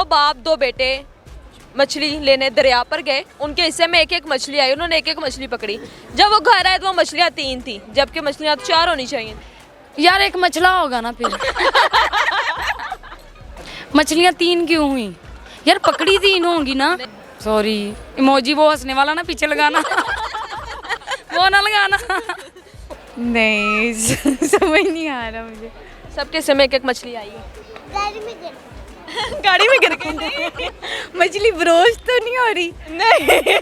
बाप दो बेटे मछली लेने दरिया पर गए, उनके हिस्से में एक एक मछली आई, उन्होंने एक एक मछली पकड़ी। जब वो घर आए तो वो मछलियाँ 3 थी, जबकि मछलियाँ 4 होनी चाहिए। यार एक मछला होगा ना फिर। मछलियाँ 3 क्यों हुई यार? पकड़ी 3 होंगी ना। सॉरी, इमोजी वो हंसने वाला ना पीछे लगाना। वो ना लगाना। नहीं समझ नहीं आ रहा मुझे। सबके हिस्से में एक एक मछली आई है। गाड़ी में गिर गई। मछली ब्रोच तो नहीं हो रही? नहीं।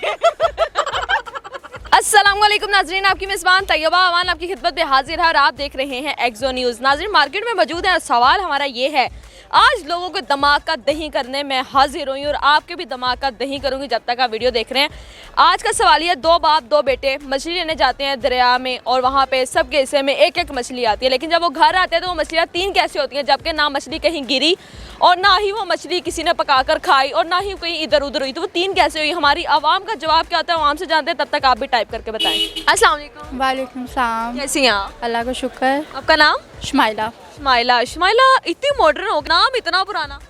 अस्सलाम वालेकुम नाजरीन, आपकी मेज़बान तैयबा अमान आपकी खिदमत में हाजिर है और आप देख रहे हैं एक्सो न्यूज़। नाजरीन मार्केट में मौजूद है और सवाल हमारा ये है, आज लोगों के दिमाग का दही करने में हाजिर हुई और आपके भी दिमाग का दही करूंगी जब तक आप वीडियो देख रहे हैं। आज का सवाल ये, 2 बाप 2 बेटे मछली लेने जाते हैं दरिया में और वहाँ पे सबके हिस्से में एक एक मछली आती है, लेकिन जब वो घर आते हैं तो वो मछलियाँ 3 कैसे होती हैं, जबकि ना मछली कहीं गिरी और ना ही वो मछली किसी ने पकाकर खाई और ना ही कहीं इधर उधर हुई, तो वो 3 कैसे हुई? हमारी आवाम का जवाब क्या होता है आवाम से जानते हैं, तब तक आप भी टाइप करके बताएं। अस्सलाम वालेकुम। वालेकुम सलाम। कैसी हैं आप? अल्लाह का शुक्र। आपका नाम? शमाइला। शमाइला। शमाइला इतनी मॉडर्न हो, नाम इतना पुराना।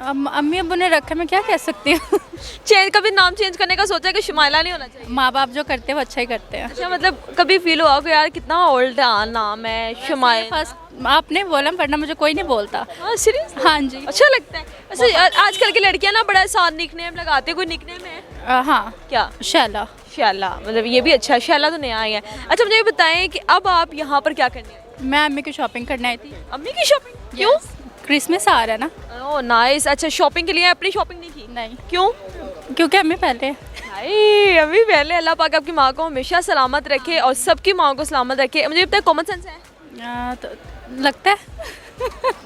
अम्मी अब्बू ने रखा, मैं क्या कह सकती हूँ। चेंज, कभी नाम चेंज करने का सोचा कि शमाइला नहीं होना चाहिए? माँ बाप जो करते हैं वो अच्छा ही करते हैं। अच्छा, मतलब कभी फील हुआ कि यार कितना ओल्ड नाम है शमाइला? फर्स्ट आपने बोला, वरना मुझे कोई नहीं बोलता। सीरियस? हाँ जी। अच्छा लगता है। अच्छा, आजकल की लड़कियां ना बड़ा आसान निकनेम लगाती है, कोई निकनेम है? हाँ। क्या? शैला। शैला, मतलब ये भी अच्छा है। शैला तो नया ही है। अच्छा मुझे ये बताएं कि अब आप यहाँ पर क्या करने आए? मैं अम्मी की शॉपिंग करने आई थी। अम्मी की शॉपिंग? क्यों? क्रिसमस आ रहा है ना। Oh nice. अच्छा, शॉपिंग के लिए अपनी शॉपिंग नहीं की? नहीं। क्यों? क्योंकि अम्मी पहले। भाई अभी पहले। अल्लाह पाक आपकी माँ को हमेशा सलामत रखे और सबकी माँ को सलामत रखे। मुझे पता है कॉमन सेंस है? तो लगता है।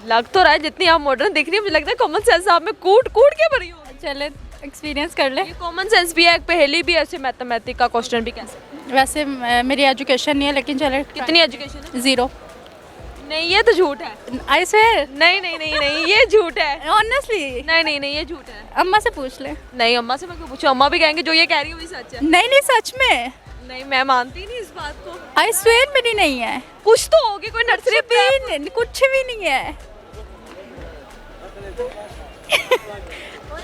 लग तो रहा है, जितनी आप मॉडर्न दिख रही है मुझे लगता है कॉमन सेंस आप में कूट कूट के भरी हो। चले एक्सपीरियंस कर ले। कॉमन सेंस भी है, एक पहेली भी है, ऐसे मैथमेटिक्स का क्वेश्चन भी कैसे? वैसे मेरी एजुकेशन नहीं है, लेकिन चले। कितनी एजुकेशन है? 0। नहीं ये तो झूठ है। I swear. नहीं नहीं नहीं नहीं, ये झूठ है। ऑनेस्टली। नहीं नहीं नहीं, ये झूठ है। अम्मा से पूछ ले। नहीं, अम्मा से मैं क्यों पूछूं? अम्मा भी कहेंगे जो ये कह रही है वही सच है। नहीं नहीं, सच में। नहीं, मैं मानती नहीं इस बात को। आई स्वेयर मेरी नहीं है। कुछ तो होगी, कोई नर्सरी भी कुछ भी नहीं है।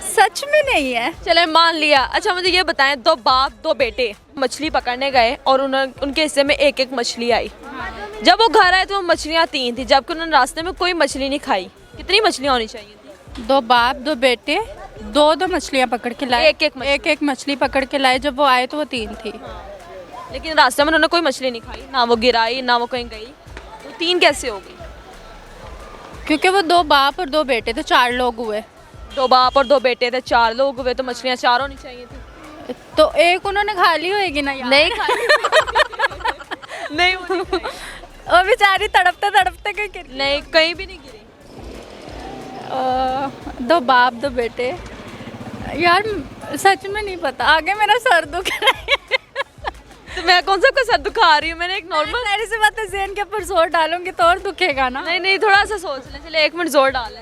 सच में नहीं है। चले मान लिया। अच्छा मुझे ये बताएं, 2 बाप 2 बेटे मछली पकड़ने गए और उनके हिस्से में एक एक मछली आई। जब वो घर आए तो वो मछलियाँ 3 थी, जबकि उन्होंने रास्ते में कोई मछली नहीं खाई। कितनी मछलियाँ होनी चाहिए थी? 2 बाप 2 बेटे 2 मछलियाँ पकड़ के लाए। एक मछली पकड़ के लाए। जब वो आए तो वो 3 थी। लेकिन रास्ते में उन्होंने कोई मछली नहीं खाई, ना वो गिराई ना वो कहीं गई, तो 3 कैसे हो गई? क्योंकि वो 2 बाप और 2 बेटे तो 4 लोग हुए। 2 बाप और 2 बेटे थे, 4 लोग हुए, तो मछलियाँ 4 होनी चाहिए थी। तो एक उन्होंने खा ली होगी ना यार। नहीं खाई। नहीं वो नहीं खाई। और बेचारी तड़पते तड़पते कहीं गिरी। नहीं, कहीं भी नहीं गिरी। 2 बाप 2 बेटे यार, सच में नहीं पता। आगे मेरा सर दुख रहा है। तो मैं कौन सा सर दुखा रही हूँ? मैंने एक नॉर्मल ऐसी सी बात है, ज़हन के ऊपर जोर डालूंगी तो और दुखेगा ना। नहीं नहीं, थोड़ा सा सोच ले। चले 1 मिनट जोर डाल ले।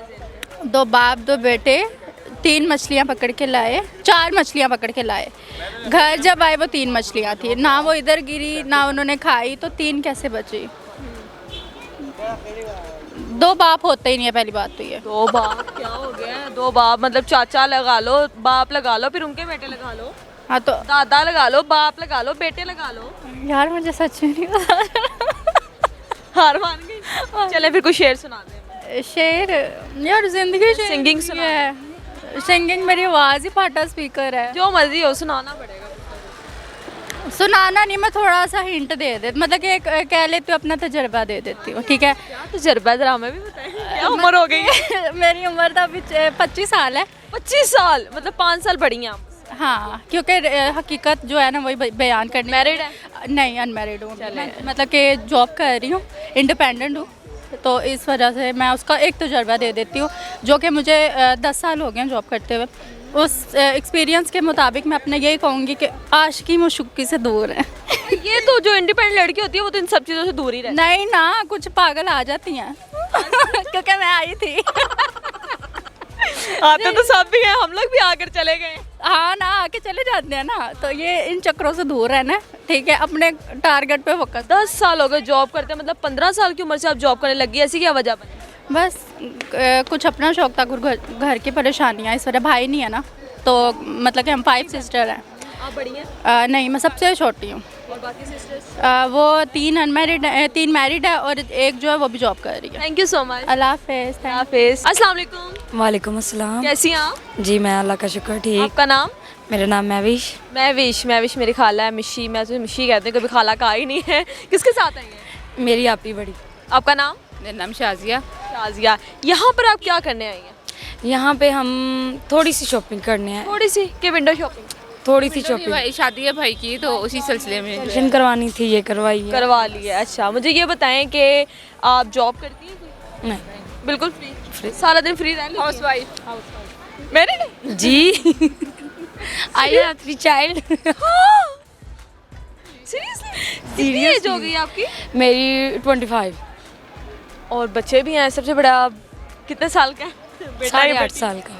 2 बाप 2 बेटे 3 मछलियाँ पकड़ के लाए, 4 मछलियाँ पकड़ के लाए। घर जब आए वो 3 मछलियाँ थी, ना वो इधर गिरी ना उन्होंने खाई, तो 3 कैसे बची? 2 बाप होते ही नहीं है, पहली बात तो ये। 2 बाप क्या हो गया? 2 बाप मतलब चाचा लगा लो, बाप लगा लो, फिर उनके बेटे लगा लो। हाँ तो दादा लगा लो, बाप लगा लो, बेटे लगा लो। यार मुझे सच में नहीं पता। हार मान गई। चले फिर कुछ शेर सुना दे। शेर यार, जिंदगी सिंगिंग सुना है। सिंगिंग मेरी आवाज़ ही फाटा स्पीकर है। जो मर्जी हो सुनाना पड़ेगा। सुनाना नहीं, मैं थोड़ा सा हिंट दे देती, मतलब कि कह लेती हूँ, अपना तजर्बा दे देती हूँ। ठीक है? क्या तजर्बा? जरा हमें भी बताएं, क्या उम्र हो गई है? मेरी उम्र तो अभी 25 साल है। 25 साल? मतलब 5 साल बड़ी हैं आप? हाँ, क्योंकि हकीकत जो है ना वही बयान करनी। मैरिड है? नहीं, अनमैरिड हूँ। मतलब कि जॉब कर रही हूँ, इंडिपेंडेंट हूँ, तो इस वजह से मैं उसका एक तजर्बा दे देती हूँ, जो कि मुझे 10 साल हो गए हैं जॉब करते हुए। उस एक्सपीरियंस के मुताबिक मैं अपने यही कहूँगी कि आशिकी मुशक्की से दूर है। ये तो जो इंडिपेंडेंट लड़की होती है वो तो इन सब चीज़ों से दूर ही रहती है। नहीं ना, कुछ पागल आ जाती हैं। क्योंकि मैं आई थी। आते तो सब भी हैं, हम लोग भी आकर चले गए। हाँ ना, आके चले जाते हैं ना, तो ये इन चक्रों से दूर रहना। ठीक है? अपने टारगेट पे फोकस। 10 साल हो गए जॉब करते हैं, मतलब 15 साल की उम्र से आप जॉब करने लगी, ऐसी क्या वजह बनी? बस कुछ अपना शौक था, घर की परेशानियाँ इस वजह। भाई नहीं है ना, तो मतलब कि हम 5 सिस्टर हैं। आप बड़ी हैं नहीं, मैं सबसे छोटी हूँ। और बाकी सिस्टर्स? वो 3 अनमैरिड है, 3 मैरिड है और एक जो है वो भी जॉब कर रही है। Thank you so much. अल्लाह हाफिज़। हाफिज। अस्सलाम वालेकुम। वालेकुम अस्सलाम। कैसी हैं आप? जी मैं अल्लाह का शुक्र ठीक। आपका नाम? मेरा नाम महविश। महविश मेरी खाला है। मिशी, मैं तो मिशी कहती हूँ, कभी खाला कहा ही नहीं है। किसके साथ आई हैं? मेरी आपी बड़ी। आपका नाम? मेरा नाम शाजिया। शाजिया। यहाँ पर आप क्या करने आई हैं? यहाँ पे हम थोड़ी सी शॉपिंग करने हैं। थोड़ी सी कि विंडो शॉपिंग थोड़ी सी शॉपिंग भाई शादी है भाई की, तो उसी सिलसिले में फैशन करवानी थी, ये करवाई है। करवा ली है। अच्छा, मुझे ये बताएं कि आप जॉब करती हैं कोई? नहीं। बिल्कुल फ्री सारा दिन फ्री रह हाउस वाइफ। मैंने जी I have 3 child. Seriously age हो गई आपकी? मेरी 25। और बच्चे भी हैं। सबसे बड़ा कितने साल का है? बेटा या 8.5 बेटी? साल का।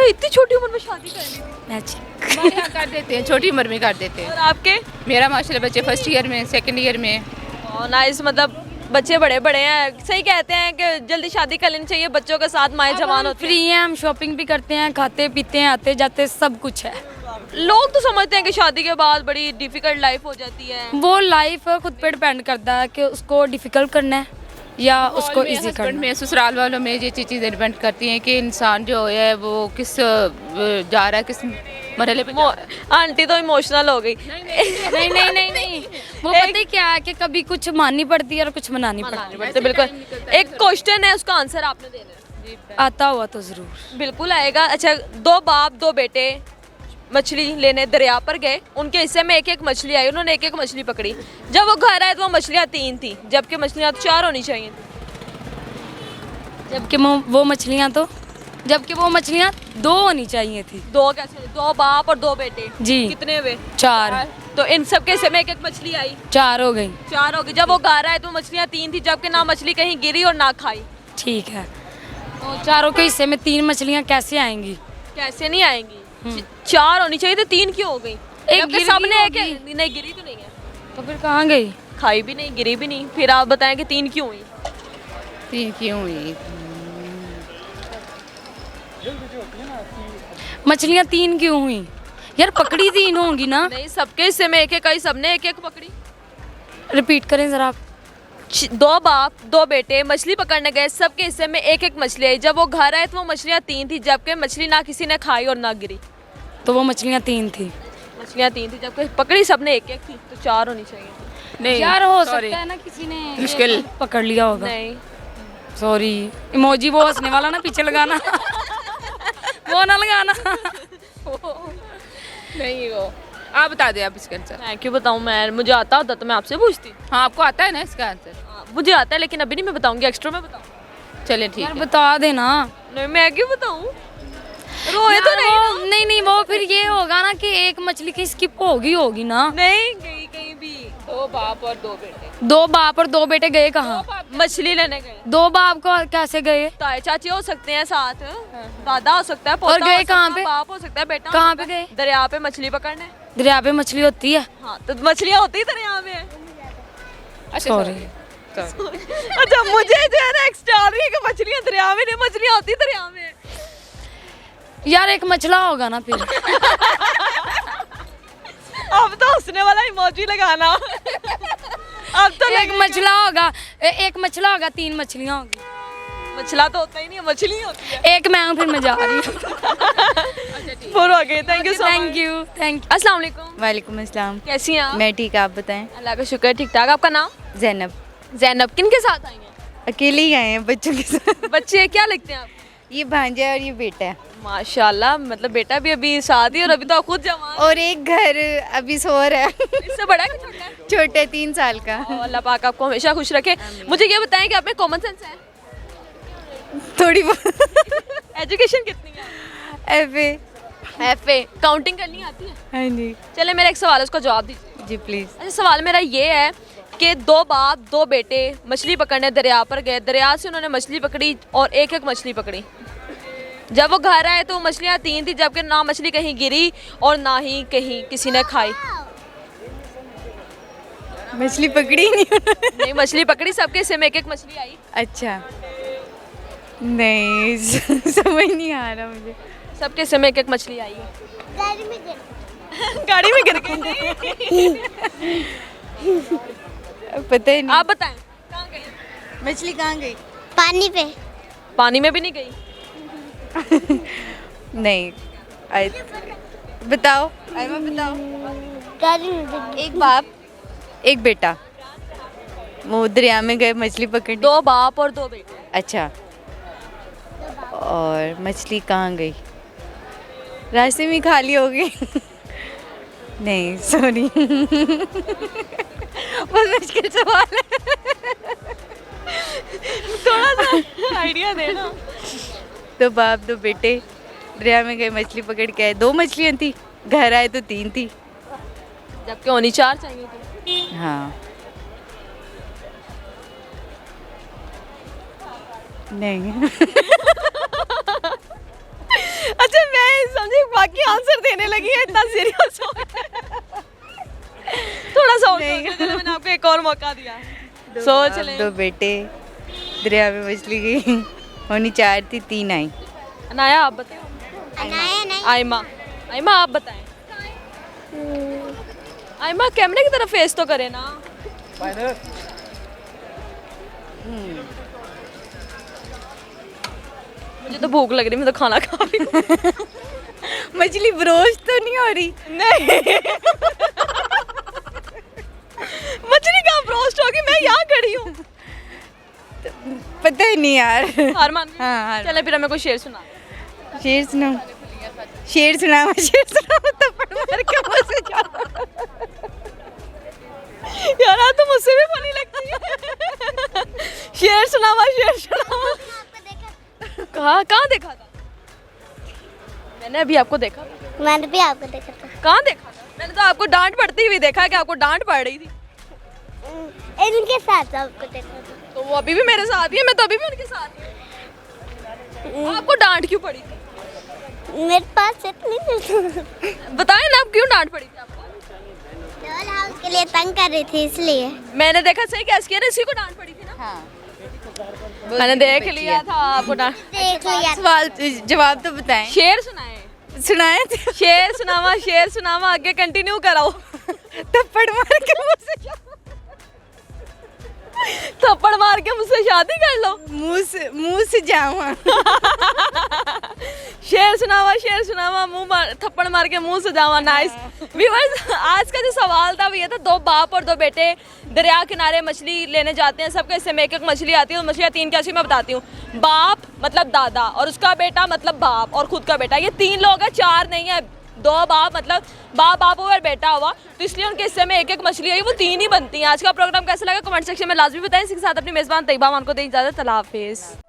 इतनी छोटी उम्र में शादी कर ली थी? अच्छा। हमारे यहाँ कर देते हैं, छोटी उम्र में कर देते हैं। और आपके? मेरा माशाल्लाह बच्चे फर्स्ट ईयर में, सेकंड ईयर में। नाइस। मतलब बच्चे बड़े बड़े हैं। सही कहते हैं कि जल्दी शादी कर लेनी चाहिए, बच्चों के साथ माएँ जवान होती फ्री हैं, हम शॉपिंग भी करते हैं, खाते पीते हैं, आते जाते सब कुछ है। हैं। लोग तो समझते हैं कि शादी के बाद बड़ी डिफिकल्ट लाइफ हो जाती है। वो लाइफ खुद पे डिपेंड करता है कि उसको डिफिकल्ट करना है या उसको इजी हस्बैंड करना है। में, ससुराल वालों में ये चीज़ें डिपेंड करती हैं कि इंसान जो है वो किस जा रहा है, किस मरहले पे जा रहा है। आंटी तो इमोशनल हो गई। नहीं वो पता है क्या है कि कभी कुछ माननी पड़ती है और कुछ मनानी पड़ती है। तो बिल्कुल एक क्वेश्चन है, उसका आंसर आपने देना है। आता हुआ तो जरूर। बिल्कुल आएगा। अच्छा, 2 बाप 2 बेटे मछली लेने दरिया पर गए। उनके हिस्से में एक एक मछली आई, उन्होंने एक एक मछली पकड़ी। जब वो घर आए तो वो मछलियाँ 3 थी, जबकि मछलियाँ 4 होनी चाहिए थी। जबकि वो मछलियाँ 2 होनी चाहिए थी। 2 कैसे? 2 बाप और 2 बेटे। जी। कितने हुए? 4 तो इन सब के हिस्से में एक एक मछली आई। 4 हो गई। 4 हो गई। जब वो घर आए तो मछलियाँ 3 थी, जबकि ना मछली कहीं गिरी और ना खाई। ठीक है, तो चारों के हिस्से में 3 मछलियाँ कैसे आएंगी? कैसे नहीं आएंगी? 4 होनी चाहिए, तो 3 क्यों हो गई? एक जबकि गिर सबने गई एक नहीं, गिरी तो नहीं है। तो फिर कहाँ गई? खाई भी नहीं, गिरी भी नहीं। फिर आप बताएं कि 3 क्यों हुई? 3 क्यों हुई? मछलियाँ 3 क्यों हुई? यार पकड़ी 3 होंगी ना। नहीं, सबके हिस्से में एक एक आई, सबने एक एक पकड़ी। रिपीट करें जरा आप। 2 बाप 2 बेटे मछली पकड़ने गए, सबके हिस्से में एक एक मछली आई। जब वो घर आए तो वो मछलियाँ 3 थी, जबकि मछली ना किसी ने खाई और ना गिरी। तो वो मछलियाँ 3 थी। मछलियाँ 3 थी, जबकि पकड़ी सबने एक एक थी, तो 4 होनी चाहिए। नहीं यार हो sorry। सकता है ना किसी ने मुश्किल। पकड़ लिया होगा। नहीं, सॉरी। इमोजी वो हंसने वाला ना पीछे लगाना। वो ना लगाना। नहीं वो आप बता दें, आप इसका आंसर। मैं क्यों बताऊँ? मैं मुझे आता होता तो मैं आपसे पूछती। हाँ आपको आता है ना इसका आंसर? मुझे आता है, लेकिन अभी नहीं मैं बताऊंगी, एक्स्ट्रा में बताऊँ। चलें ठीक यार है। बता देना। नहीं, मैं क्यों बताऊँ? रोए तो नहीं ना? नहीं वो फिर ये होगा ना कि एक मछली की स्किप होगी ना। नहीं गई कहीं भी। 2 बाप और 2 बेटे। 2 बाप और 2 बेटे गए कहाँ? मछली लेने गए। 2 बाप को कैसे गए? ताए चाची हो सकते हैं साथ, दादा हो सकता है, पोता और गए हो सकता कहाँ है, पे? बाप हो सकता है, बेटा हो कहाँ सकता पे है। गए? दरिया पे मछली पकड़ने। दरिया पे मछली होती है? हाँ, तो मछलियाँ होती दरिया में। अच्छा सॉरी। अच्छा, मुझे जो है ना एक्स्ट्रा आ रही है कि मछलियाँ दरिया में नहीं, मछलियाँ होती दरिया में। यार एक मछला होगा ना फिर। अब तो हंसने वाला इमोजी लगाना। अब तो एक मछला होगा, एक मछला होगा, 3 मछलियाँ होगी। मछला तो होता ही नहीं है, मछली होती है। एक मैं हूँ, फिर मैं जा रही हूँ। पूरा हो गया। Thank you so much. Thank you. अस्सलाम वालेकुम। वालेकुम अस्सलाम। कैसी हैं आप? मैं ठीक, आप बताएं। अल्लाह का शुक्र, ठीक ठाक। आपका नाम? जैनब। जैनब। किन के साथ आई हैं? अकेले ही आए हैं बच्चों के साथ। बच्चे क्या लगते हैं आप? ये भांजा है और ये बेटा है माशाल्लाह, मतलब बेटा भी अभी शादी और अभी तो खुद जवान। और एक घर अभी सो रहा है। इससे बड़ा है कि छोटा है? छोटा है, 3 साल का। और अल्लाह पाक आपको हमेशा खुश रखे। मुझे ये बताएं कि आप में कॉमन सेंस है? थोड़ी बहुत। एजुकेशन कितनी है? एफए। एफए। काउंटिंग करनी आती है? हाँ जी। चले, मेरा एक सवाल है, उसका जवाब दीजिए। जी प्लीज़। अच्छा, सवाल मेरा ये है कि 2 बाप 2 बेटे मछली पकड़ने दरिया पर गए। दरिया से उन्होंने मछली पकड़ी और एक एक मछली पकड़ी। जब वो घर आए तो मछलियाँ 3 थी, जबकि ना मछली कहीं गिरी और ना ही कहीं किसी ने खाई। मछली पकड़ी नहीं उन्होंने। नहीं, मछली पकड़ी, सबके हिस्से में एक एक मछली आई। अच्छा नहीं समझ नहीं आ रहा मुझे। सबके हिस्से में एक एक मछली आई है। गाड़ी में गिर गई। पता ही नहीं। आप बताएं, कहाँ गई? मछली कहाँ गई? पानी पे। पानी में भी नहीं गई। नहीं बताओ आयमा बताओ। गाड़ी में गिर एक बाप एक बेटा वो दरिया में गए मछली पकड़ने। 2 बाप और 2 बेटे। अच्छा और मछली कहाँ गई? रास्ते में खाली हो गई। नहीं सॉरी बहुत मुश्किल सवाल है। थोड़ा सा आइडिया देना। 2 बाप 2 बेटे दरिया में गए मछली पकड़ के आए। 2 मछलियाँ थी, घर आए तो 3 थी। जबकि होनी 4 चाहिए थी। हाँ नहीं अच्छा, मैं समझी बाकी आंसर देने लगी है, इतना सीरियस हो थोड़ा सा और नहीं। सोचने दो, मैंने आपको एक और मौका दिया। सोच ले। 2 बेटे दरिया में मछली गई, होनी 4 थी 3 आई। अनाया आप बताएं। अनाया नहीं। आयमा, आयमा आप बताएं। आयमा कैमरे की तरफ फेस तो करे ना। मुझे तो भूख लग रही, मैं तो खाना खा रही हूँ। मछली ब्रोस्ट तो नहीं हो रही? नहीं मछली कहाँ ब्रोस्ट होगी, मैं यहाँ खड़ी हूँ। पता ही नहीं यार। हार मान गई? हाँ हार। चले फिर हमें कोई शेर सुना। शेर सुनाओ, शेर सुनाओ, शेर सुनाओ तो मार के मुंह से जाओ। यार आप तो मुझसे भी फनी लगती है। शेर सुनावा, शेर सुनावा। कहाँ देखा था? मैंने अभी आपको देखा था। मैंने भी आपको देखा था। कहाँ देखा था? मैंने तो आपको डांट पड़ती हुई देखा, कि आपको डांट पड़ रही थी। इनके साथ आपको देखा था। तो वो अभी भी मेरे साथ ही है, मैं तो अभी भी उनके साथ ही हूँ। आपको डांट क्यों पड़ी थी? मेरे पास इतनी नहीं। बताएं ना, आप क्यों डांट पड़ी थी आपको? डॉल हाउस के लिए तंग कर रही थी इसलिए। मैंने देखा सही कैसे किया, इसी को डांट पड़ी थी ना। हाँ मैंने देख लिया था आपको डांट। देख लिया। सवाल जवाब तो बताएं। शेर सुनाए। सुनाए थे? शेर सुनावा, शेर सुनावा, आगे कंटिन्यू कराओ। थप्पड़ मार के मुंह से जाओ। थप्पड़ मार के मुझसे शादी कर लो। मुंह से जाओ। शेर सुनावा, थप्पड़ मार के मुंह से जावा। नाइस व्यूअर्स, आज का जो सवाल था वो ये था, 2 बाप और 2 बेटे दरिया किनारे मछली लेने जाते हैं। सबके हिस्से में एक एक मछली आती है। मछलियाँ 3 कैसी मैं बताती हूँ। बाप मतलब दादा, और उसका बेटा मतलब बाप, और खुद का बेटा। ये 3 लोग हैं, 4 नहीं है। 2 बाप मतलब बाप और बेटा हुआ, तो इसलिए उनके हिस्से में एक एक मछली आई, वो 3 ही बनती हैं। आज का प्रोग्राम कैसा लगा कमेंट सेक्शन में लाजमी बताएं। इसी के साथ अपनी मेजबान तैयबा मान को दें इजाजत। अल्लाह हाफिज़।